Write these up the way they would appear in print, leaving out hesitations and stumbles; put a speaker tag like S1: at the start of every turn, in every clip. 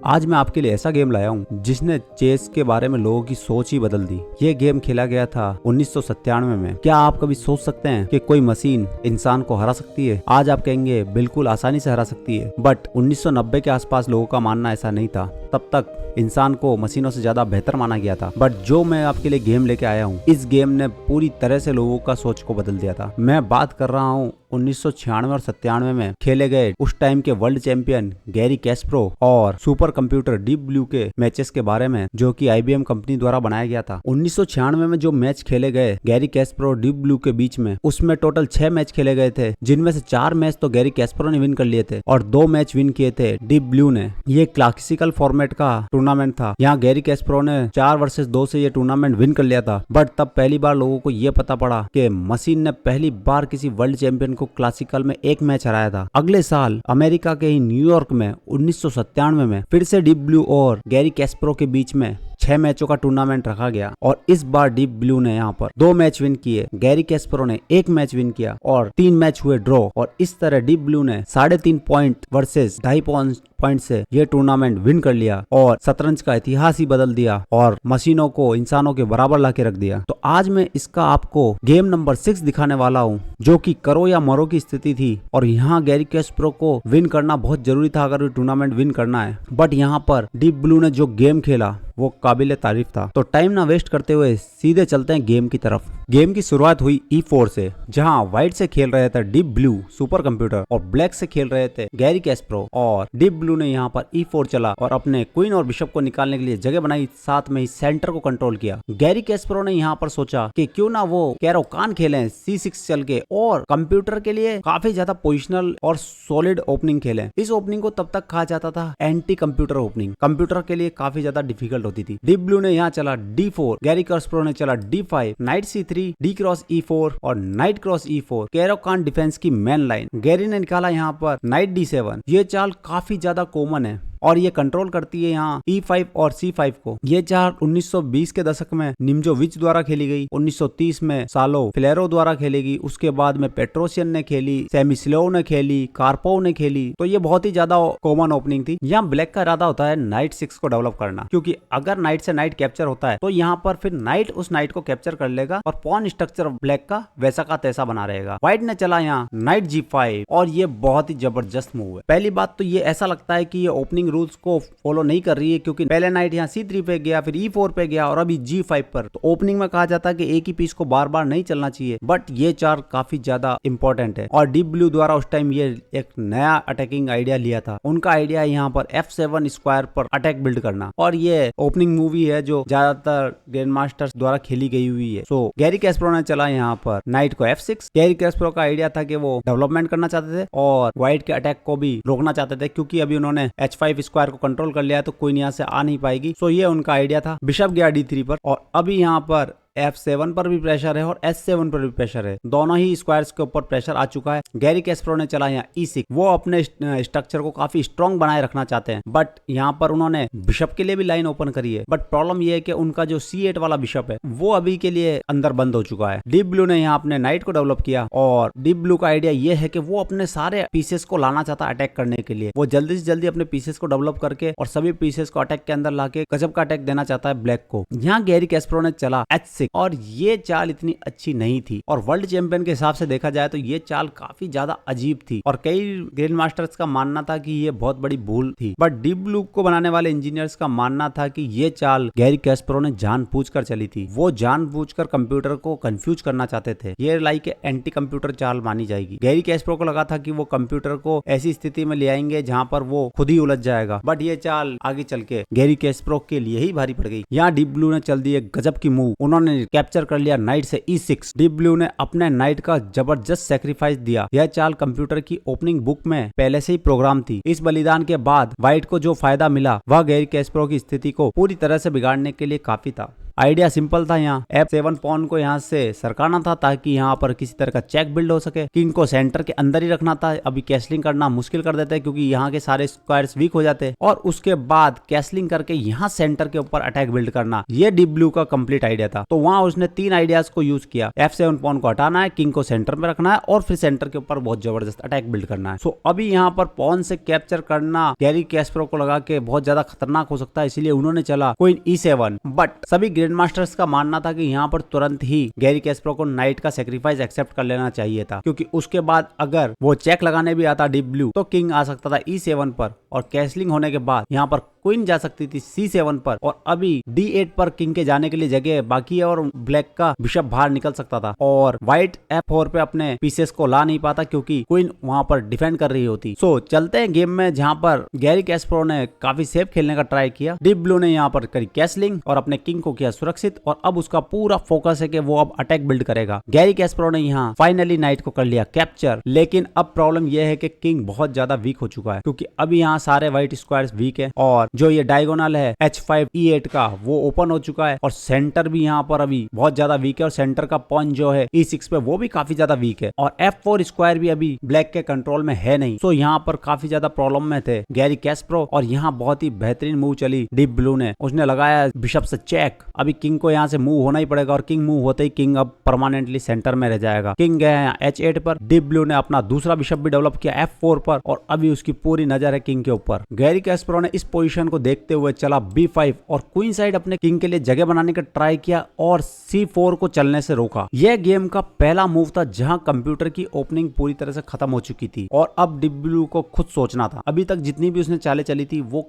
S1: आज मैं आपके लिए ऐसा गेम लाया हूँ जिसने चेस के बारे में लोगों की सोच ही बदल दी। ये गेम खेला गया था 1997 में। क्या आप कभी सोच सकते हैं कि कोई मशीन इंसान को हरा सकती है? आज आप कहेंगे बिल्कुल आसानी से हरा सकती है, बट 1990 के आसपास लोगों का मानना ऐसा नहीं था। तब तक इंसान को मशीनों से ज्यादा बेहतर माना गया था। बट जो मैं आपके लिए गेम लेके आया हूँ, इस गेम ने पूरी तरह से लोगों का सोच को बदल दिया था। मैं बात कर रहा हूँ 1996 और 97 में खेले गए उस टाइम के वर्ल्ड चैंपियन गैरी कैस्परो और सुपर कंप्यूटर डीप ब्लू के मैचेस के बारे में, जो कि IBM कंपनी द्वारा बनाया गया था। 1996 में जो मैच खेले गए गैरी कैस्परो और डीप ब्लू के बीच में, उसमें टोटल 6 मैच खेले गए थे, जिनमें से 4 मैच तो गैरी कैस्परो ने विन कर लिए थे और 2 मैच विन किए थे डीप ब्लू ने। ये क्लासिकल फॉर्मेट का टूर्नामेंट था। यहाँ गैरी कैस्परो ने 4 वर्सेस 2 से ये टूर्नामेंट विन कर लिया था। बट तब पहली बार लोगों को ये पता पड़ा कि मशीन ने पहली बार किसी वर्ल्ड चैंपियन को क्लासिकल में एक मैच हराया था। अगले साल अमेरिका के ही न्यूयॉर्क में 1997 में फिर से डीप ब्लू और गैरी कैस्परो के बीच में 6 मैचों का टूर्नामेंट रखा गया और इस बार डीप ब्लू ने यहाँ पर 2 मैच विन किए, गैरी कैस्परो ने 1 मैच विन किया और 3 मैच हुए ड्रॉ। और इस तरह डीप ब्लू ने 3.5 पॉइंट वर्सेस 2.5 पॉइंट से ये टूर्नामेंट विन कर लिया और शतरंज का इतिहास ही बदल दिया और मशीनों को इंसानों के बराबर लाके रख दिया। तो आज मैं इसका आपको गेम नंबर 6 दिखाने वाला हूँ, जो कि करो या मरो की स्थिति थी और यहाँ गैरी कैस्परो को विन करना बहुत जरूरी था अगर टूर्नामेंट विन करना है। बट यहाँ पर डीप ब्लू ने जो गेम खेला वो काबिले तारीफ था। तो टाइम ना वेस्ट करते हुए सीधे चलते हैं गेम की तरफ। गेम की शुरुआत हुई E4 से, जहां व्हाइट से खेल रहे थे डीप ब्लू सुपर कंप्यूटर और ब्लैक से खेल रहे थे गैरी कैस्परो। और डीप ब्लू ने यहां पर E4 चला और अपने क्वीन और बिशप को निकालने के लिए जगह बनाई, साथ में ही सेंटर को कंट्रोल किया। गैरी कैस्परो ने यहां पर सोचा कि क्यों ना वो कैरोकान खेलें C6 चल के और कंप्यूटर के लिए काफी ज्यादा पोजिशनल और सॉलिड ओपनिंग खेलें। इस ओपनिंग को तब तक कहा जाता था एंटी कंप्यूटर ओपनिंग। कंप्यूटर के लिए काफी ज्यादा डिफिकल्ट होती थी। डीप ब्लू ने यहाँ चला D4, गैरी कैस्परो ने चला D5, night C3, D cross E4 और night cross E4, Caro Kann defence की मेन लाइन। गैरी ने निकाला यहाँ पर नाइट D7। ये चाल काफी ज्यादा कॉमन है और ये कंट्रोल करती है यहाँ E5 और C5 को। ये चाल 1920 के दशक में निम्जोविच द्वारा खेली गई, 1930 में सालो फिलेरो द्वारा खेली गई, उसके बाद में पेट्रोशियन ने खेली, सेमिस्लोव ने खेली, कार्पोव ने खेली। तो ये बहुत ही ज्यादा कॉमन ओपनिंग थी। यहाँ ब्लैक का इरादा होता है नाइट 6 को डेवलप करना, क्योंकि अगर नाइट से नाइट कैप्चर होता है तो यहाँ पर फिर नाइट उस नाइट को कैप्चर कर लेगा और पॉन स्ट्रक्चर ब्लैक का वैसा का तैसा बना रहेगा। व्हाइट ने चला यहाँ नाइट G5 और ये बहुत ही जबरदस्त मूव है। पहली बात तो ये ऐसा लगता है कि ये ओपनिंग रूल्स को फॉलो नहीं कर रही है, क्योंकि पहले नाइट यहाँ C3 पे गया, फिर E4 पे गया और अभी G5 पर। तो ओपनिंग में कहा जाता है कि एक ही पीस को बार बार नहीं चलना चाहिए, बट ये चाल काफी ज्यादा इंपॉर्टेंट है। और डीप ब्लू द्वारा उस टाइम ये एक नया अटैकिंग आइडिया लिया था। उनका आइडिया यहाँ पर F7 स्क्वायर पर अटैक बिल्ड करना, और ये ओपनिंग मूवी है जो ज्यादातर ग्रैंड मास्टर्स द्वारा खेली गई हुई है। सो गैरी कैस्परो ने चला यहाँ पर नाइट को F6। गैरी कैस्परो का आइडिया था कि वो डेवलपमेंट करना चाहते थे और व्हाइट के अटैक को भी रोकना चाहते थे, क्योंकि अभी उन्होंने H5 स्क्वायर को कंट्रोल कर लिया है तो कोई यहाँ से आ नहीं पाएगी। सो ये उनका आइडिया था। बिशप गया D3 पर और अभी यहाँ पर F7 पर भी प्रेशर है और S7 पर भी प्रेशर है। दोनों ही स्क्वायर्स के ऊपर प्रेशर आ चुका है। गैरी कैस्परो ने चला यहाँ E6। वो अपने स्ट्रक्चर को काफी स्ट्रॉन्ग बनाए रखना चाहते हैं, बट यहाँ पर उन्होंने बिशप के लिए भी लाइन ओपन करी है। बट प्रॉब्लम ये है कि उनका जो C8 वाला बिशप है वो अभी के लिए अंदर बंद हो चुका है। डीप ब्लू ने यहाँ अपने नाइट को डेवलप किया और डीप ब्लू का आइडिया ये है कि वो अपने सारे पीसेस को लाना चाहता है अटैक करने के लिए। वो जल्दी से जल्दी अपने पीसेस को डेवलप करके और सभी पीसेस को अटैक के अंदर लाके गजब का अटैक देना चाहता है ब्लैक को। यहाँ गैरी कैस्परो ने चला H6 और ये चाल इतनी अच्छी नहीं थी और वर्ल्ड चैंपियन के हिसाब से देखा जाए तो ये चाल काफी ज्यादा अजीब थी और कई ग्रैंड मास्टर्स का मानना था कि ये बहुत बड़ी भूल थी। बट डीप ब्लू को बनाने वाले इंजीनियर्स का मानना था कि ये चाल गैरी कैस्परो ने जानबूझकर चली थी। वो जानबूझकर कंप्यूटर को कंफ्यूज करना चाहते थे। ये लाइक एंटी कंप्यूटर चाल मानी जाएगी। गैरी कैस्परो को लगा था कि वो कंप्यूटर को ऐसी स्थिति में ले आएंगे जहां पर वो खुद ही उलझ जाएगा, बट ये चाल आगे चल के गैरी कैस्परो के लिए ही भारी पड़ गई। यहाँ डीप ब्लू ने चल दी एक गजब की मूव। उन्होंने कैप्चर कर लिया नाइट से E6। डीप ब्लू ने अपने नाइट का जबरदस्त सेक्रीफाइस दिया। यह चाल कंप्यूटर की ओपनिंग बुक में पहले से ही प्रोग्राम थी। इस बलिदान के बाद व्हाइट को जो फायदा मिला वह गैरी कैस्परो की स्थिति को पूरी तरह से बिगाड़ने के लिए काफी था। आइडिया सिंपल था। यहाँ F7 पॉन को यहाँ से सरकाना था ताकि यहाँ पर किसी तरह का चेक बिल्ड हो सके। किंग को सेंटर के अंदर ही रखना था। अभी कैसलिंग करना मुश्किल कर देते क्योंकि यहाँ के सारे स्क्वायर्स वीक हो जाते, और उसके बाद कैसलिंग करके यहाँ सेंटर के ऊपर अटैक बिल्ड करना, ये डीप ब्लू का कंप्लीट आइडिया था। तो वहां उसने 3 आइडियाज को यूज किया। F7 पॉन को हटाना है, किंग को सेंटर में रखना है और फिर सेंटर के ऊपर बहुत जबरदस्त अटैक बिल्ड करना है। सो अभी यहाँ पर पॉन से कैप्चर करना गैरी कैस्परो को लगा के बहुत ज्यादा खतरनाक हो सकता है, इसलिए उन्होंने चला क्वीन E7। बट सभी ग्रैंड मास्टर्स का मानना था कि यहाँ पर तुरंत ही गैरी कैस्परो को नाइट का सेक्रीफाइस एक्सेप्ट कर लेना चाहिए था, क्योंकि उसके बाद अगर वो चेक लगाने भी आता डीप ब्लू तो किंग आ सकता था E7 पर, और कैसलिंग होने के बाद यहाँ पर क्वीन जा सकती थी C7 पर, और अभी D8 पर किंग के जाने के लिए जगह बाकी है और ब्लैक का बिशप बाहर निकल सकता था, और व्हाइट F4 पे अपने पीसेस को ला नहीं पाता क्योंकि क्वीन वहां पर डिफेंड कर रही होती। सो चलते हैं गेम में, जहां पर गैरी कैस्परो ने काफी सेफ खेलने का ट्राई किया। डीप ब्लू ने यहाँ पर करी कैसलिंग और अपने किंग को किया सुरक्षित, और अब उसका पूरा फोकस है कि वो अब अटैक बिल्ड करेगा। गैरी कैस्परो ने यहाँ फाइनली नाइट को कर लिया कैप्चर, लेकिन अब प्रॉब्लम यह है कि किंग बहुत ज्यादा वीक हो चुका है, क्योंकि अभी यहाँ सारे व्हाइट स्क्वायर्स वीक है, और जो ये डायगोनल है H5 E8 का वो ओपन हो चुका है, और सेंटर भी यहाँ पर अभी बहुत ज्यादा वीक है, और सेंटर का पॉन जो है E6 पे वो भी काफी ज्यादा वीक है, और F4 स्क्वायर भी अभी ब्लैक के कंट्रोल में है नहीं। तो यहाँ पर काफी ज्यादा प्रॉब्लम में थे गैरी कैस्परो, और यहाँ बहुत ही बेहतरीन मूव चली डीप ब्लू ने, उसने लगाया बिशप से चेक। अभी किंग को यहाँ से मूव होना ही पड़ेगा, और किंग मूव होते ही किंग अब परमानेंटली सेंटर में रह जाएगा। किंग गया है H8 पर, डीप ब्लू ने अपना दूसरा बिशप भी डेवलप किया F4 पर, और अभी उसकी पूरी नजर है किंग के ऊपर। गैरी कैस्परो ने इस पोजीशन को देखते हुए चला B5 और क्वीन साइड अपने किंग के लिए जगह बनाने का ट्राई किया और C4 को चलने से रोका। यह गेम का पहला मूव था जहां कंप्यूटर की ओपनिंग पूरी तरह से खत्म हो चुकी थी, और अब डीप ब्लू को खुद सोचना था। अभी तक जितनी भी उसने चालें चली थी वो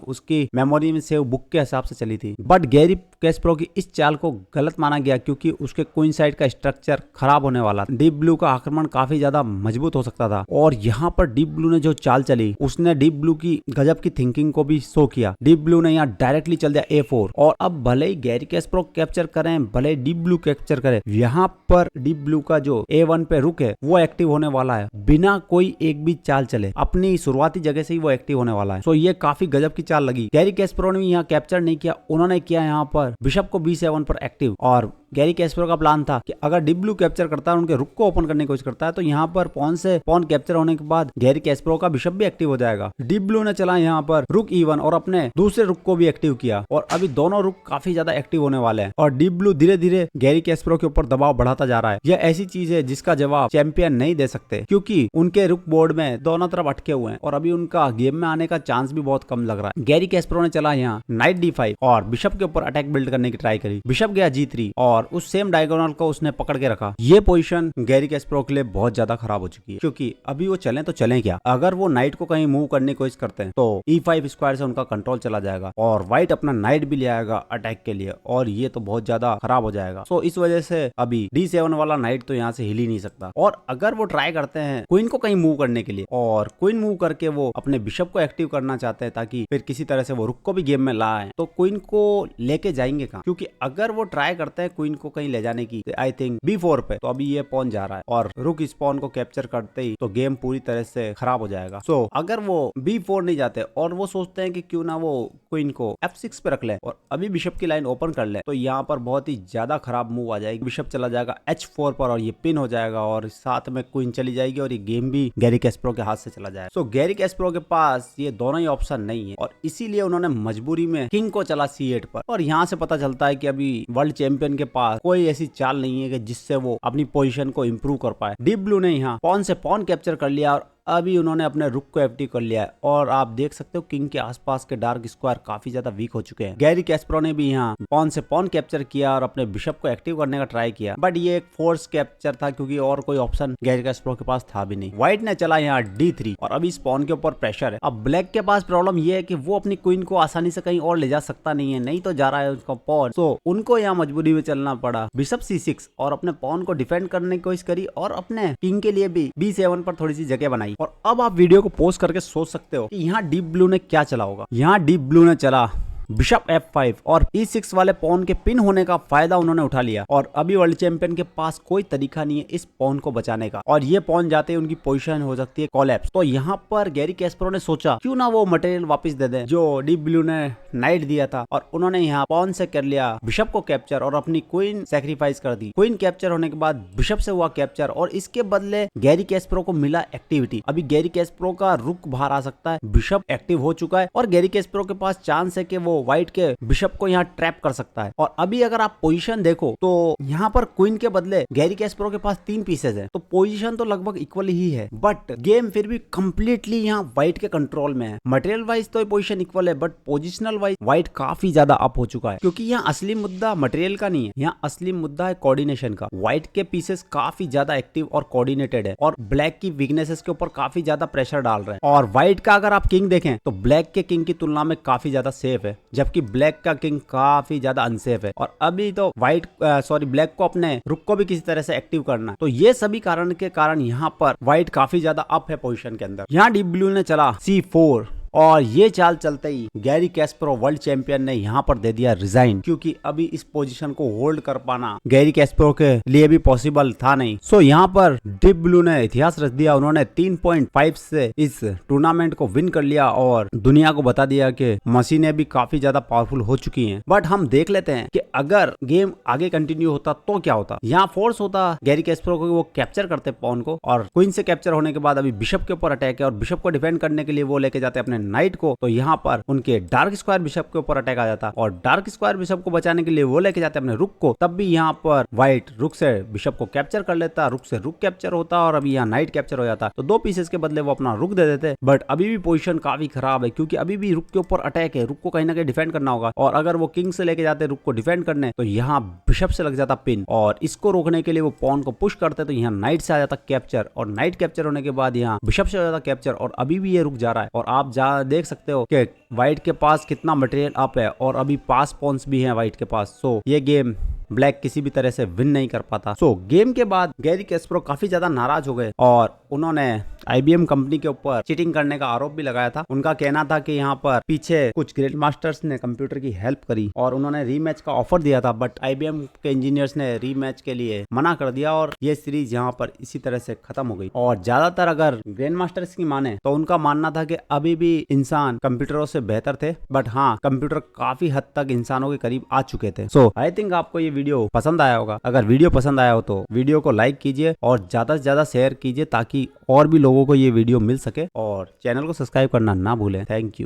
S1: उसकी मेमोरी में सेव बुक के हिसाब से चली थी, बट गैरी कैस्परो की इस चाल को गलत माना गया क्योंकि उसके क्वीन साइड का स्ट्रक्चर खराब होने वाला था। डीप ब्लू का आक्रमण काफी ज्यादा मजबूत हो सकता था, और यहाँ पर डीप ब्लू ने जो चाल चली उसने डीप ब्लू की गजब की थिंकिंग को भी शो किया। डीप ब्लू ने यहाँ डायरेक्टली चल दिया A4, और अब भले ही गैरी कैस्परो कैप्चर करें, भले ही डीप ब्लू कैप्चर करे, यहाँ पर डीप ब्लू का जो A1 पे रुक है वो एक्टिव होने वाला है बिना कोई एक भी चाल चले, अपनी शुरुआती जगह से ही वो एक्टिव होने वाला है। सो ये काफी गजब की चाल लगी। गैरी कैस्परो ने यहाँ कैप्चर नहीं किया, उन्होंने किया यहाँ पर बिशप को B7 पर एक्टिव, और गैरी कैस्परो का प्लान था कि अगर डीप ब्लू कैप्चर करता है, उनके रुक को ओपन करने की कोशिश करता है, तो यहाँ पर पॉन कैप्चर होने के बाद गैरी कैस्परो का बिशप भी एक्टिव हो जाएगा। डीप ब्लू ने चला यहाँ पर रुक E1 और अपने दूसरे रुक को भी एक्टिव किया, और अभी दोनों रुक काफी ज्यादा एक्टिव होने वाले हैं, और डीप ब्लू धीरे धीरे गैरी कैस्परो के ऊपर दबाव बढ़ाता जा रहा है। यह ऐसी चीज है जिसका जवाब चैंपियन नहीं दे सकते, क्योंकि उनके रुक बोर्ड में दोनों तरफ अटके हुए हैं, और अभी उनका गेम में आने का चांस भी बहुत कम लग रहा है। गैरी कैस्परो ने चला यहाँ नाइट D5 और बिशप के ऊपर अटैक बिल्ड करने की ट्राई करी। बिशप गया G3 और उस सेम डायगोनल को उसने पकड़ के रखा। ये पोजीशन गैरी कैस्परो के लिए बहुत ज्यादा खराब हो चुकी है, क्योंकि अभी वो चलें तो चलें क्या, अगर वो नाइट को कहीं मूव करने की कोशिश करते हैं तो E5 स्क्वायर से उनका कंट्रोल चला जाएगा, और व्हाइट अपना नाइट भी ले आएगा अटैक के लिए, और ये तो बहुत ज्यादा खराब हो जाएगा। सो इस वजह से अभी D7 वाला नाइट तो यहाँ से हिल ही नहीं सकता, और अगर वो ट्राई करते हैं क्वीन को कहीं मूव करने के लिए, और क्वीन मूव करके वो अपने बिशप को एक्टिव करना चाहते हैं ताकि फिर किसी तरह से वो रुक को भी गेम में लाए, तो क्वीन को लेके जाएंगे कहाँ, क्योंकि अगर वो ट्राई करते हैं क्वीन को कहीं ले जाने की आई थिंक B4 पे, तो अभी ये पॉन जा रहा है, और रुक इस पॉन को कैप्चर करते ही तो गेम पूरी तरह से खराब हो जाएगा। सो अगर वो B4 नहीं जाते और वो सोचते हैं कि क्यों ना वो क्वीन को F6 पे रख ले और अभी बिशप की लाइन ओपन कर ले, तो यहाँ पर बहुत ही ज्यादा खराब मूव आ जाएगी। बिशप चला जाएगा H4 पर और ये पिन हो जाएगा, और साथ में क्वीन चली जाएगी, और ये गेम भी गैरी कैस्परो के हाथ से चला जाएगा। सो गैरी कैस्परो के पास ये दोनों ही ऑप्शन नहीं है, और इसीलिए उन्होंने मजबूरी में किंग को चला C8 पर, और यहाँ से पता चलता है कि अभी वर्ल्ड चैंपियन के पास कोई ऐसी चाल नहीं है कि जिससे वो अपनी पोजीशन को इंप्रूव कर पाए। डीप ब्लू ने यहाँ पॉन से पॉन कैप्चर कर लिया, और अभी उन्होंने अपने रुक को एक्टिव कर लिया है, और आप देख सकते हो किंग के आसपास के डार्क स्क्वायर काफी ज्यादा वीक हो चुके हैं। गैरी कैस्परो ने भी यहाँ पॉन से पॉन कैप्चर किया और अपने बिशप को एक्टिव करने का ट्राई किया, बट ये एक फोर्स कैप्चर था क्योंकि और कोई ऑप्शन गैरी कैस्परो के पास था भी नहीं। व्हाइट ने चला यहाँ D3 और अभी इस पॉन के ऊपर प्रेशर है। अब ब्लैक के पास प्रॉब्लम ये है कि वो अपनी क्वीन को आसानी से कहीं और ले जा सकता नहीं है, नहीं तो जा रहा है उसका पॉन, तो उनको यहाँ मजबूरी में चलना पड़ा। बिशप C6 और अपने पॉन को डिफेंड करने की कोशिश करी, और अपने किंग के लिए भी B7 पर थोड़ी सी जगह बनाई। और अब आप वीडियो को पॉज करके सोच सकते हो कि यहाँ डीप ब्लू ने क्या चला होगा। यहाँ डीप ब्लू ने चला बिशप F5 और E6 वाले पॉन के पिन होने का फायदा उन्होंने उठा लिया और अभी वर्ल्ड चैंपियन के पास कोई तरीका नहीं है इस पॉन को बचाने का और ये पॉन जाते ही उनकी पोजीशन हो सकती है कोलैप्स। तो यहाँ पर गैरी कैस्परो ने सोचा क्यों ना वो मटेरियल वापस दे दे जो डीप ब्लू ने नाइट दिया था और उन्होंने यहाँ पॉन से कर लिया बिशप को कैप्चर और अपनी क्वीन सैक्रिफाइस कर दी। क्वीन कैप्चर होने के बाद बिशप से हुआ कैप्चर और इसके बदले गैरी कैस्परो को मिला एक्टिविटी। अभी गैरी कैस्परो का रुक बाहर आ सकता है, बिशप एक्टिव हो चुका है और गैरी कैस्परो के पास चांस है कि वो व्हाइट के बिशप को यहाँ ट्रैप कर सकता है। और अभी अगर आप पोजीशन देखो तो यहाँ पर क्वीन के बदले गैरी कैस्परो के पास 3 पीसेज है, तो पोजीशन तो लगभग इक्वल ही है बट गेम फिर भी कंप्लीटली यहाँ व्हाइट के कंट्रोल में है। मटेरियल वाइज तो पोजीशन इक्वल है बट पोजिशनल वाइज व्हाइट काफी ज्यादा अप हो चुका है क्योंकि यहाँ असली मुद्दा मटेरियल का नहीं है, यहाँ असली मुद्दा है कोऑर्डिनेशन का। व्हाइट के पीसेस काफी ज्यादा एक्टिव और कोऑर्डिनेटेड है और ब्लैक की वीकनेसेस के ऊपर काफी ज्यादा प्रेशर डाल रहे हैं। और व्हाइट का अगर आप किंग देखें तो ब्लैक के किंग की तुलना में काफी ज्यादा सेफ है जबकि ब्लैक का किंग काफी ज्यादा अनसेफ है। और अभी तो ब्लैक को अपने रुक को भी किसी तरह से एक्टिव करना है। तो ये सभी कारण के कारण यहाँ पर व्हाइट काफी ज्यादा अप है पोजीशन के अंदर। यहाँ डीप ब्लू ने चला C4 और ये चाल चलते ही गैरी कैस्परो वर्ल्ड चैंपियन ने यहाँ पर दे दिया रिजाइन क्योंकि अभी इस पोजीशन को होल्ड कर पाना गैरी कैस्परो के लिए भी पॉसिबल था नहीं। सो यहाँ पर डीप ब्लू ने इतिहास रच दिया, उन्होंने 3.5 से इस टूर्नामेंट को विन कर लिया और दुनिया को बता दिया कि मशीनें भी काफी ज्यादा पावरफुल हो चुकी हैं। बट हम देख लेते हैं कि अगर गेम आगे कंटिन्यू होता तो क्या होता। यहाँ फोर्स होता गैरी कैस्परो को, वो कैप्चर करते पॉन को और क्वीन से कैप्चर होने के बाद अभी बिशप के ऊपर अटैक है और बिशप को डिफेंड करने के लिए वो लेके जाते अपने नाइट को। तो यहाँ पर उनके डार्क स्क्वायर बिशप के ऊपर अटैक आ जाता और डार्क स्क्वायर बिशप को बचाने के लिए वो लेके जाते अपने रुक को। तब भी यहाँ पर व्हाइट रुक से बिशप को कैप्चर कर लेता, रुक से रुक कैप्चर होता और अभी यहाँ नाइट कैप्चर हो जाता। तो 2 पीसेस के बदले वो अपना रुक दे देते। बट अभी भी पोजीशन काफी खराब है क्योंकि अभी भी रुक के ऊपर अटैक है, रुक को कहीं ना कहीं डिफेंड करना होगा और अगर वो किंग से लेके जाते रुक को डिफेंड करने तो यहाँ बिशप से लग जाता पिन और इसको रोकने के लिए वो पॉन को पुश करते तो यहाँ नाइट से आ जाता कैप्चर और नाइट कैप्चर होने के बाद यहाँ बिशप से हो जाता कैप्चर और अभी भी ये रुक जा रहा है। और आप देख सकते हो कि व्हाइट के पास कितना मटेरियल अप है और अभी पास पॉन्स भी हैं व्हाइट के पास। सो ये गेम ब्लैक किसी भी तरह से विन नहीं कर पाता। सो गेम के बाद गैरी कैस्परो काफी ज्यादा नाराज हो गए और उन्होंने IBM कंपनी के ऊपर चीटिंग करने का आरोप भी लगाया था। उनका कहना था कि यहाँ पर पीछे कुछ ग्रैंड मास्टर्स ने कंप्यूटर की हेल्प करी और उन्होंने रीमैच का ऑफर दिया था बट IBM के इंजीनियर्स ने रीमैच के लिए मना कर दिया और ये सीरीज यहाँ पर इसी तरह से खत्म हो गई। और ज्यादातर अगर ग्रैंड मास्टर्स की माने तो उनका मानना था कि अभी भी इंसान कंप्यूटरों से बेहतर थे बट हाँ कंप्यूटर काफी हद तक इंसानों के करीब आ चुके थे। सो आई थिंक आपको ये वीडियो पसंद आया होगा। अगर वीडियो पसंद आया हो तो वीडियो को लाइक कीजिए और ज्यादा से ज्यादा शेयर कीजिए ताकि और भी लोगों को ये वीडियो मिल सके और चैनल को सब्सक्राइब करना ना भूलें। Thank you.